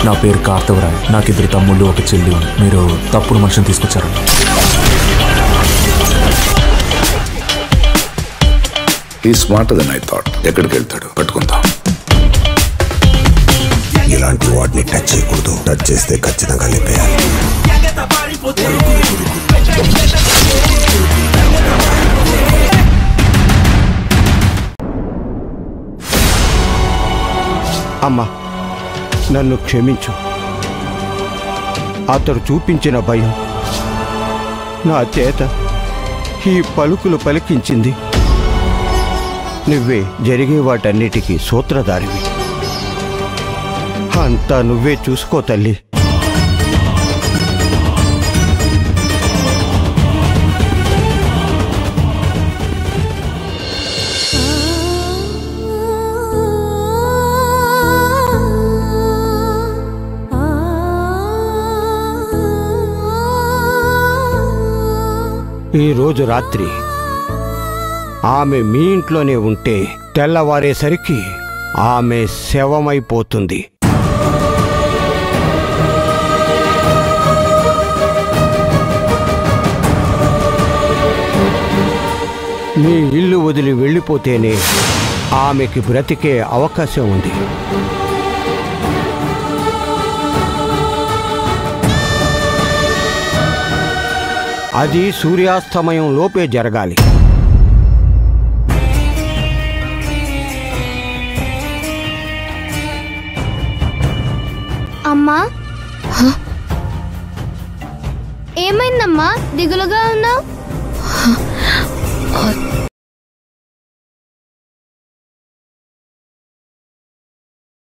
నా పేరు కార్తవరాయ్. నాకిద్దరు తమ్ముళ్ళు, ఒక చెల్లి ఉంది. మీరు తప్పుడు మనిషిని తీసుకొచ్చారు. ఈ స్మార్ట్ దెన్ ఐ థాట్. ఎక్కడికి వెళ్తాడు? పట్టుకుందాం. ఇలాంటి వాటిని టచ్ చేయకూడదు. టచ్ చేస్తే ఖచ్చితంగా లేపేయాలి. అమ్మా, నన్ను క్షమించు. అతడు చూపించిన భయం నా చేత ఈ పలుకులు పలికించింది. నువ్వే జరిగే వాటన్నిటికీ సూత్రధారివి. అంతా నువ్వే చూసుకో తల్లి. ఈరోజు రాత్రి ఆమె మీ ఇంట్లోనే ఉంటే తెల్లవారేసరికి ఆమె శవమైపోతుంది. మీ ఇల్లు వదిలి వెళ్ళిపోతేనే ఆమెకి బ్రతికే అవకాశం ఉంది. అది సూర్యాస్తమయం లోపే జరగాలి. అమ్మా, ఏమైందమ్మా? దిగులుగా ఉన్నావు?